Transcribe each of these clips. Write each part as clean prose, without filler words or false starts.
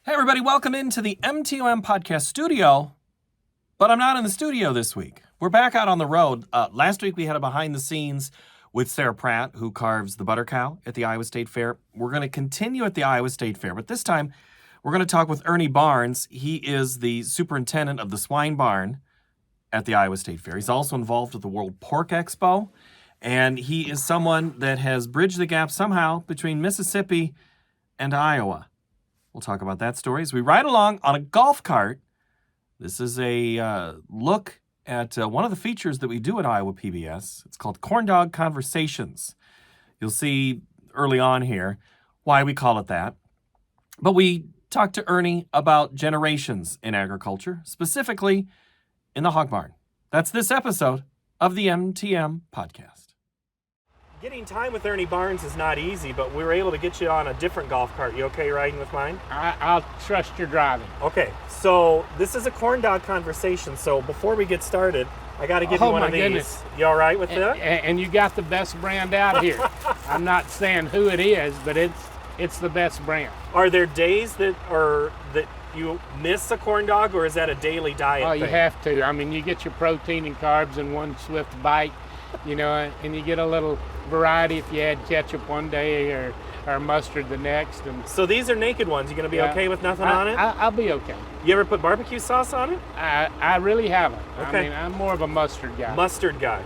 Hey everybody, welcome into the MTOM podcast studio, but I'm not in the studio this week. We're back out on the road. Last week we had a behind the scenes with Sarah Pratt, who carves the butter cow at the Iowa State Fair. We're going to continue at the Iowa State Fair, but this time we're going to talk with Ernie Barnes. He is the superintendent of the Swine Barn at the Iowa State Fair. He's also involved with the World Pork Expo, and he is someone that has bridged the gap somehow between Mississippi and Iowa. We'll talk about that story as we ride along on a golf cart. This is a look at one of the features that we do at Iowa PBS. It's called Corn Dog Conversations. You'll see early on here why we call it that. But we talked to Ernie about generations in agriculture, specifically in the hog barn. That's this episode of the MTM podcast. Getting time with Ernie Barnes is not easy, but we were able to get you on a different golf cart. You okay riding with mine? I'll trust your driving. Okay, so this is a corn dog conversation. So before we get started, I got to give you one of these. Goodness. You all right with that? And you got the best brand out here. I'm not saying who it is, but it's the best brand. Are there days that you miss a corn dog, or is that a daily diet Oh, thing? you have to. I mean, you get your protein and carbs in one swift bite, and you get a little variety if you add ketchup one day or mustard the next. And So these are naked ones. You going to be okay with nothing on it? I'll be okay. You ever put barbecue sauce on it? I really haven't. Okay. I mean, I'm more of a mustard guy. Mustard guy.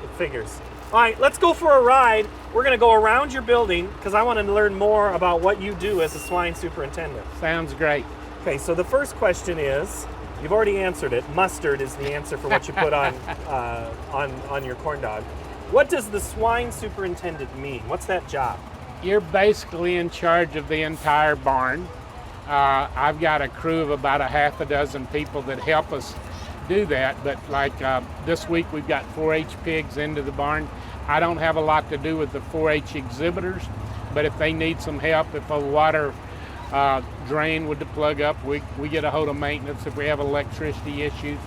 It figures. All right, let's go for a ride. We're going to go around your building because I want to learn more about what you do as a swine superintendent. Sounds great. Okay, so the first question is, you've already answered it. Mustard is the answer for what you put on your corn dog. What does the swine superintendent mean? What's that job? You're basically in charge of the entire barn. I've got a crew of about a half a dozen people that help us do that, but like this week we've got 4-H pigs into the barn. I don't have a lot to do with the 4-H exhibitors, but if they need some help, if a water drain would plug up, we get a hold of maintenance if we have electricity issues.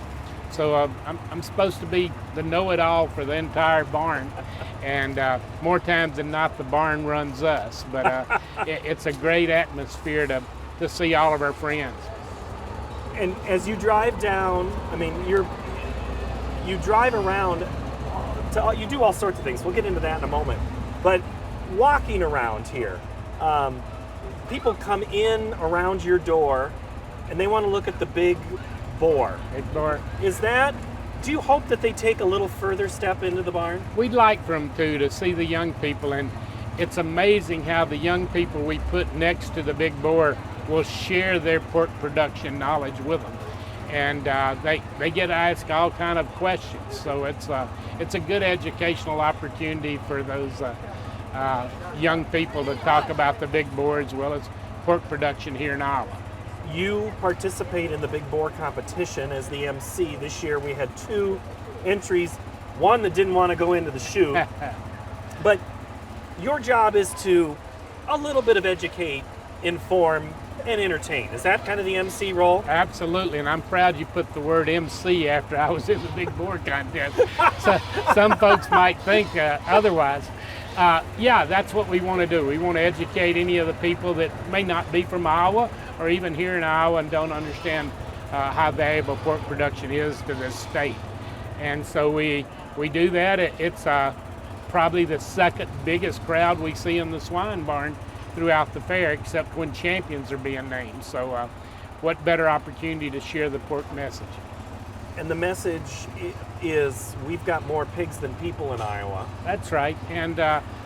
So I'm supposed to be the know-it-all for the entire barn, and more times than not, the barn runs us. But it's a great atmosphere to see all of our friends. And as you drive down, I mean, you drive around, you do all sorts of things. We'll get into that in a moment. But walking around here, people come in around your door, and they want to look at the big boar. Big boar. Do you hope that they take a little further step into the barn? We'd like for them to see the young people, and it's amazing how the young people we put next to the big boar will share their pork production knowledge with them. And they get to ask all kind of questions. So it's a good educational opportunity for those young people to talk about the big boar as well as pork production here in Iowa. You participate in the big boar competition as the MC. This year we had 2 entries, one that didn't want to go into the chute. But your job is to a little bit of educate, inform, and entertain. Is that kind of the MC role? Absolutely, and I'm proud you put the word MC after I was in the big boar contest. So, some folks might think otherwise. Yeah, that's what we want to do. We want to educate any of the people that may not be from Iowa or even here in Iowa and don't understand how valuable pork production is to this state. And so we do that. It's probably the second biggest crowd we see in the swine barn throughout the fair, except when champions are being named. So what better opportunity to share the pork message? And the message is we've got more pigs than people in Iowa. That's right. And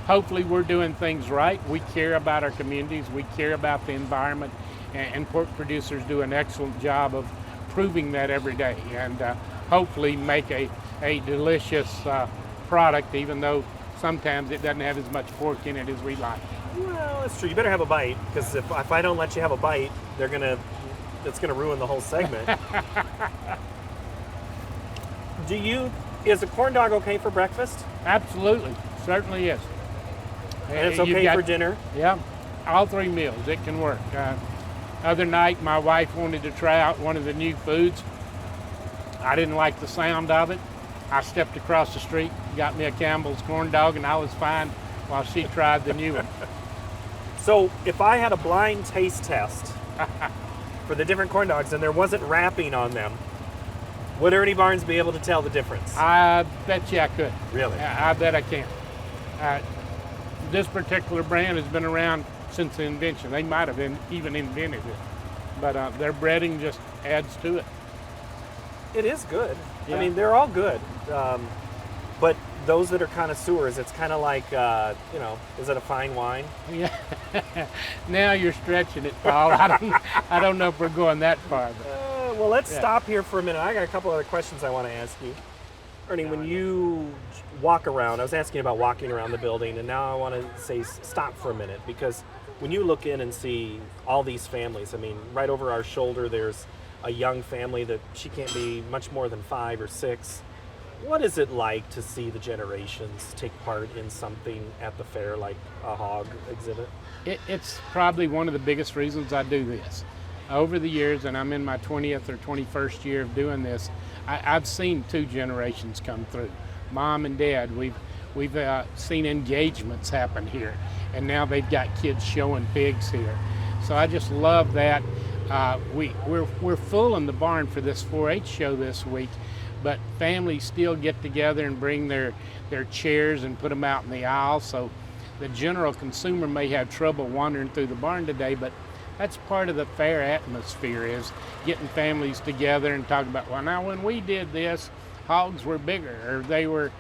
hopefully we're doing things right. We care about our communities. We care about the environment. And pork producers do an excellent job of proving that every day. And hopefully make a delicious product, even though sometimes it doesn't have as much pork in it as we like. Well, that's true. You better have a bite, because if I don't let you have a bite, it's gonna ruin the whole segment. Is a corn dog okay for breakfast? Absolutely, certainly is. And it's okay for dinner? Yeah, all 3 meals, it can work. Other night, my wife wanted to try out one of the new foods. I didn't like the sound of it. I stepped across the street, got me a Campbell's corn dog, and I was fine while she tried the new one. So if I had a blind taste test for the different corn dogs, and there wasn't wrapping on them, would Ernie Barnes be able to tell the difference? I bet you I could. Really? I bet I can. This particular brand has been around since the invention. They might have even invented it, but their breading just adds to it. It is good. Yeah. I mean, they're all good. But those that are connoisseurs, it's kind of like, is it a fine wine? Yeah. Now you're stretching it, Paul. I don't know if we're going that far. But, Well, let's stop here for a minute. I got a couple other questions I want to ask you. Ernie, when you walk around, I was asking about walking around the building, and now I want to say stop for a minute, because when you look in and see all these families, I mean, right over our shoulder there's a young family that she can't be much more than 5 or 6. What is it like to see the generations take part in something at the fair like a hog exhibit? It's probably one of the biggest reasons I do this. Over the years, and I'm in my 20th or 21st year of doing this, I've seen 2 generations come through. Mom and Dad, we've seen engagements happen here, and now they've got kids showing pigs here. So I just love that. We're full in the barn for this 4-H show this week, but families still get together and bring their chairs and put them out in the aisle. So the general consumer may have trouble wandering through the barn today, but that's part of the fair atmosphere, is getting families together and talking about, well, now when we did this, hogs were bigger, or they were,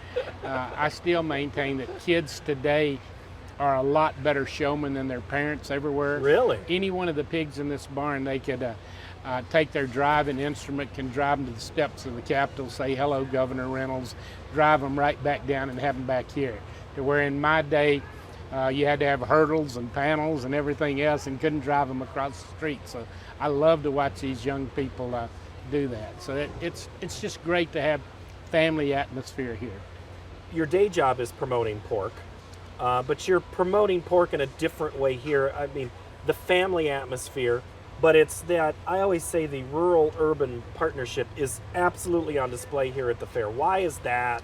I still maintain that kids today are a lot better showmen than their parents ever were. Really? Any one of the pigs in this barn, they could take their driving instrument, can drive them to the steps of the Capitol, say, hello, Governor Reynolds, drive them right back down and have them back here. To where in my day, you had to have hurdles and panels and everything else and couldn't drive them across the street. So I love to watch these young people do that. So it's just great to have family atmosphere here. Your day job is promoting pork, but you're promoting pork in a different way here. I mean, the family atmosphere, but it's that, I always say the rural-urban partnership is absolutely on display here at the fair. Why is that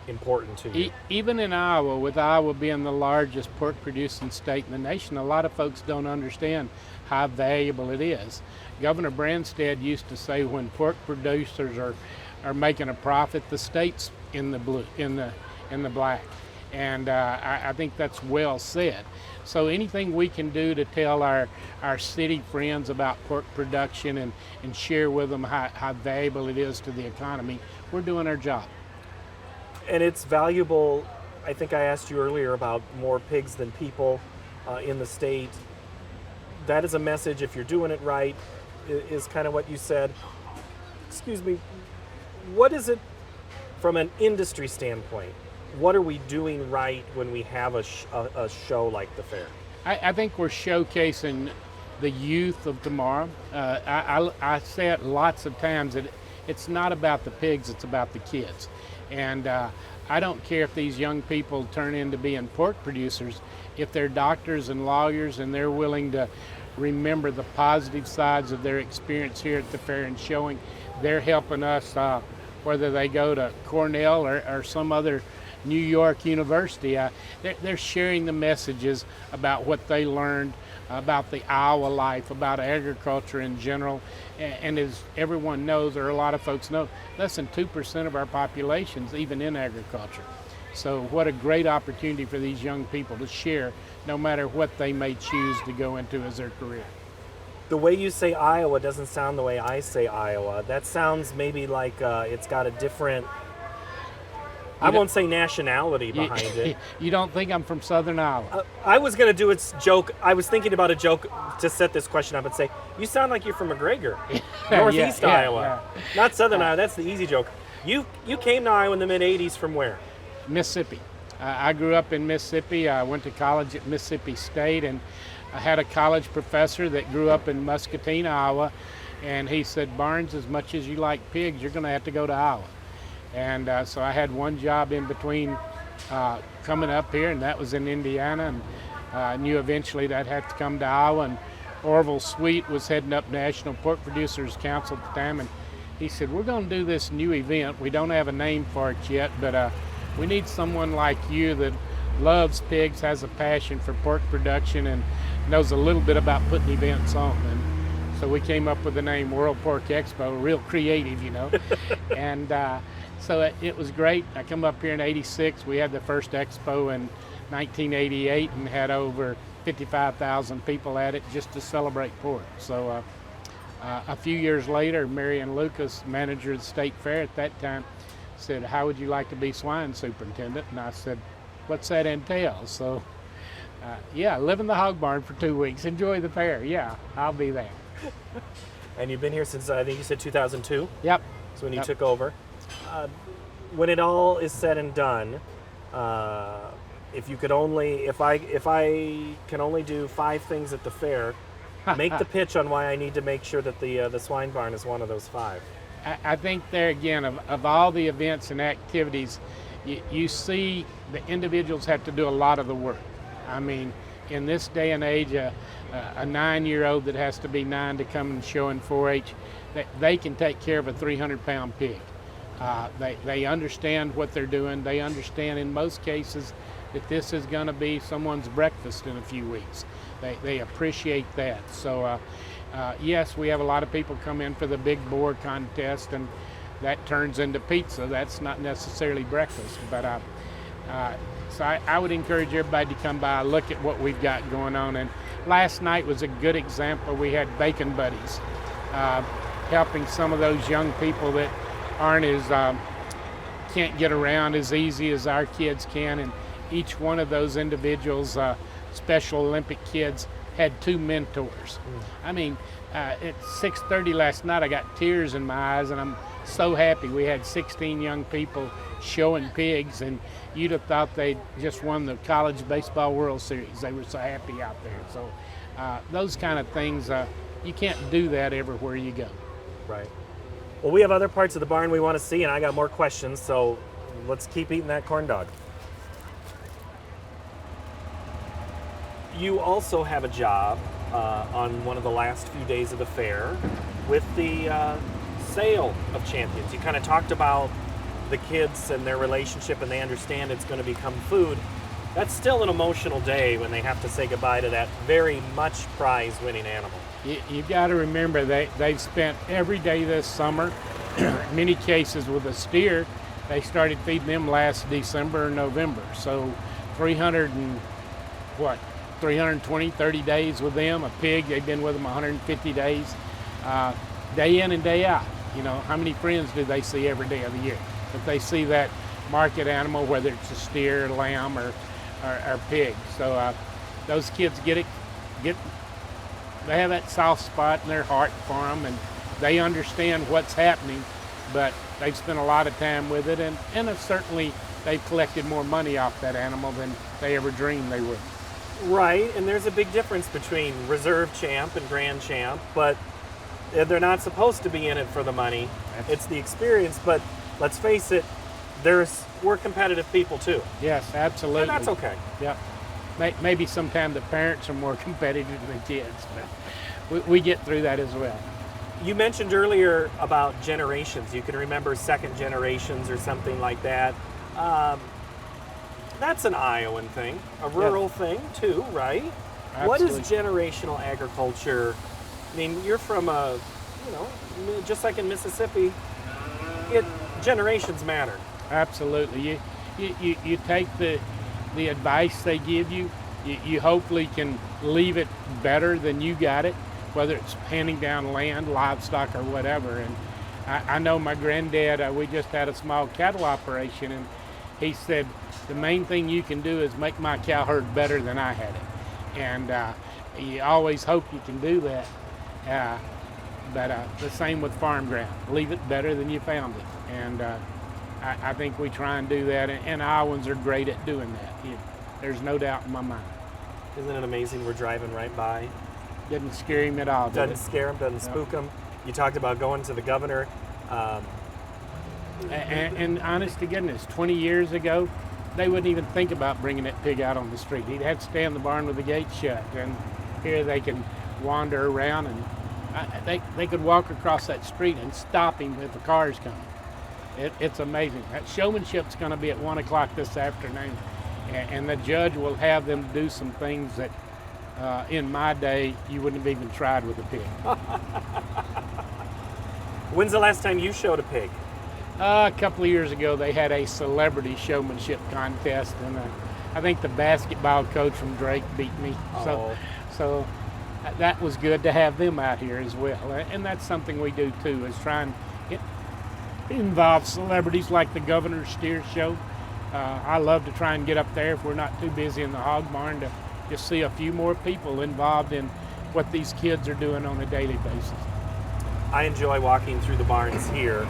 important to you? Even in Iowa, with Iowa being the largest pork producing state in the nation, a lot of folks don't understand how valuable it is. Governor Branstad used to say, when pork producers are making a profit, the state's in the blue, in the black. And I think that's well said. So anything we can do to tell our city friends about pork production and share with them how valuable it is to the economy, we're doing our job. And it's valuable. I think I asked you earlier about more pigs than people in the state. That is a message, if you're doing it right, is kind of what you said. Excuse me, what is it from an industry standpoint? What are we doing right when we have a show like the fair? I think we're showcasing the youth of tomorrow. I say it lots of times that it's not about the pigs, it's about the kids. And I don't care if these young people turn into being pork producers, if they're doctors and lawyers and they're willing to remember the positive sides of their experience here at the fair and showing they're helping us, whether they go to Cornell or some other New York university, they're sharing the messages about what they learned about the Iowa life, about agriculture in general. And as everyone knows, or a lot of folks know, less than 2% of our population is even in agriculture. So what a great opportunity for these young people to share, no matter what they may choose to go into as their career. The way you say Iowa doesn't sound the way I say Iowa. That sounds maybe like it's got a different, I won't say nationality behind it. You don't think I'm from Southern Iowa? I was going to do a joke. I was thinking about a joke to set this question up and say, you sound like you're from McGregor, Northeast Iowa. Yeah. Not Southern Iowa. That's the easy joke. You came to Iowa in the mid-'80s from where? Mississippi. I grew up in Mississippi. I went to college at Mississippi State, and I had a college professor that grew up in Muscatine, Iowa, and he said, Barnes, as much as you like pigs, you're going to have to go to Iowa. And so I had one job in between coming up here, and that was in Indiana, and I knew eventually that I'd have to come to Iowa. And Orville Sweet was heading up National Pork Producers Council at the time, and he said, we're going to do this new event. We don't have a name for it yet, but we need someone like you that loves pigs, has a passion for pork production, and knows a little bit about putting events on. And So we came up with the name World Pork Expo, real creative, you know. And so it was great. I come up here in '86. We had the first expo in 1988 and had over 55,000 people at it just to celebrate pork. So a few years later, Marion Lucas, manager of the state fair at that time, said, "How would you like to be swine superintendent?" And I said, "What's that entail?" So yeah, live in the hog barn for 2 weeks, enjoy the fair. Yeah, I'll be there. And you've been here since, I think you said 2002? Yep. So when you took over. When it all is said and done, if I can only do 5 things at the fair, make the pitch on why I need to make sure that the Swine Barn is one of those 5. I think there again, of all the events and activities, you see the individuals have to do a lot of the work. I mean, in this day and age, a 9-year-old that has to be 9 to come and show in 4-H, they can take care of a 300-pound pig. They understand what they're doing. They understand in most cases that this is going to be someone's breakfast in a few weeks. They appreciate that. So yes, we have a lot of people come in for the big boar contest, and that turns into pizza. That's not necessarily breakfast, but so I would encourage everybody to come by, look at what we've got going on. And last night was a good example. We had Bacon Buddies helping some of those young people that aren't as can't get around as easy as our kids can, and each one of those individuals, Special Olympic kids, had 2 mentors. I mean, at 6:30 last night, I got tears in my eyes, and I'm so happy. We had 16 young people showing pigs, and you'd have thought they just won the College Baseball World Series. They were so happy out there. So those kind of things, you can't do that everywhere you go. Right. Well, we have other parts of the barn we want to see, and I got more questions, so let's keep eating that corn dog. You also have a job on one of the last few days of the fair with the sale of champions. You kind of talked about the kids and their relationship, and they understand it's going to become food. That's still an emotional day when they have to say goodbye to that very much prize-winning animal. You've got to remember they've spent every day this summer, in many cases with a steer. They started feeding them last December or November. So 320, 30 days with them. A pig, they've been with them 150 days, day in and day out. You know, how many friends do they see every day of the year? If they see that market animal, whether it's a steer, lamb, or pig. So those kids they have that soft spot in their heart for them, and they understand what's happening, but they've spent a lot of time with it, and certainly they've collected more money off that animal than they ever dreamed they would. Right, and there's a big difference between reserve champ and grand champ, but they're not supposed to be in it for the money. It's the experience, but let's face it, we're competitive people too. Yes, absolutely. And that's okay. Yep. Maybe sometimes the parents are more competitive than the kids, but we get through that as well. You mentioned earlier about generations. You can remember second generations or something like that. That's an Iowan thing, a rural thing too, right? Absolutely. What is generational agriculture? I mean, you're from just like in Mississippi, generations matter. Absolutely. You take the advice they give you. You hopefully can leave it better than you got it, whether it's handing down land, livestock, or whatever. And I know my granddad, we just had a small cattle operation, and he said, the main thing you can do is make my cow herd better than I had it. And you always hope you can do that. But the same with farm ground. Leave it better than you found it. And I think we try and do that, and Iowans are great at doing that. There's no doubt in my mind. Isn't it amazing we're driving right by? Didn't scare him at all, Doesn't scare him, doesn't spook him. You talked about going to the governor. And honest to goodness, 20 years ago, they wouldn't even think about bringing that pig out on the street. He'd have to stay in the barn with the gate shut, and here they can wander around, and they could walk across that street and stop him if a car's coming. It's amazing. That showmanship's going to be at 1 o'clock this afternoon, and the judge will have them do some things that In my day, you wouldn't have even tried with a pig. When's the last time you showed a pig? A couple of years ago, they had a celebrity showmanship contest, and I think the basketball coach from Drake beat me. So that was good to have them out here as well. And that's something we do too, is try and involve celebrities like the Governor's Steer Show. I love to try and get up there if we're not too busy in the hog barn to just see a few more people involved in what these kids are doing on a daily basis. I enjoy walking through the barns here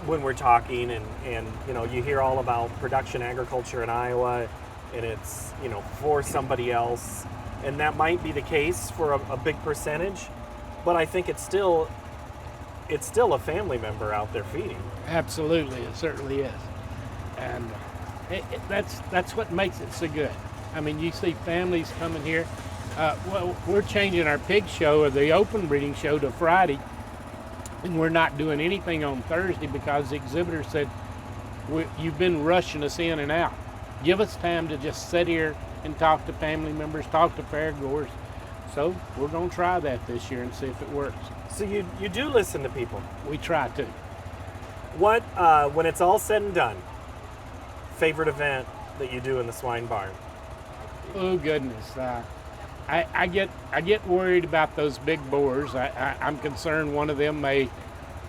when we're talking, and you know, you hear all about production agriculture in Iowa, and it's, you know, for somebody else, and that might be the case for a big percentage, but I think it's still a family member out there feeding. Absolutely, it certainly is, and that's what makes it so good. I mean, you see families coming here. Well, we're changing our pig show, or the open breeding show, to Friday, and we're not doing anything on Thursday because the exhibitor said, you've been rushing us in and out. Give us time to just sit here and talk to family members, talk to fair goers. So we're going to try that this year and see if it works. So you do listen to people? We try to. What, when it's all said and done, favorite event that you do in the swine barn? Oh goodness, I get worried about those big boars. I'm concerned one of them may,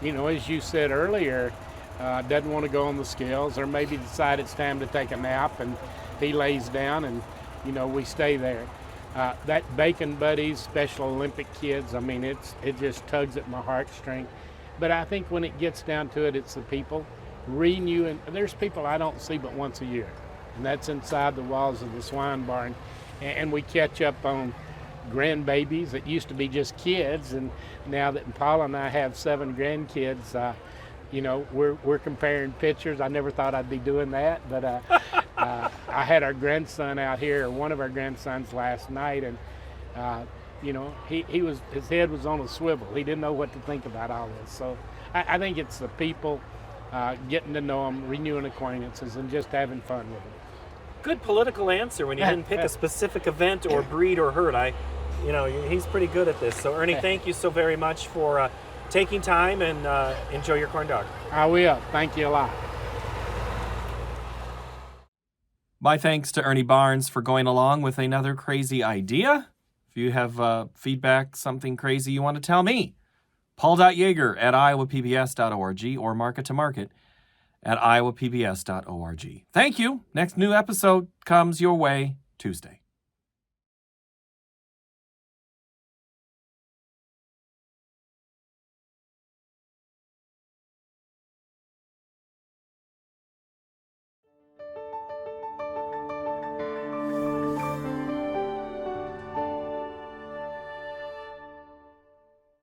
you know, as you said earlier, doesn't want to go on the scales, or maybe decide it's time to take a nap, and he lays down, and you know, we stay there. That Bacon Buddies Special Olympic kids, I mean, it just tugs at my heartstring. But I think when it gets down to it, it's the people renewing. There's people I don't see but once a year, and that's inside the walls of the swine barn. And we catch up on grandbabies that used to be just kids, and now that Paula and I have 7 grandkids, you know, we're comparing pictures. I never thought I'd be doing that, but I had our grandson out here, or one of our grandsons, last night, and you know, his head was on a swivel. He didn't know what to think about all this. So I think it's the people, getting to know them, renewing acquaintances, and just having fun with them. Good political answer when you didn't pick a specific event or breed or herd. You know, he's pretty good at this. So Ernie, thank you so very much for taking time, and enjoy your corn dog. I will. Thank you a lot. My thanks to Ernie Barnes for going along with another crazy idea. If you have feedback, something crazy you want to tell me, paul.yeager@iowapbs.org or market-to-market@iowapbs.org. Thank you. Next new episode comes your way Tuesday.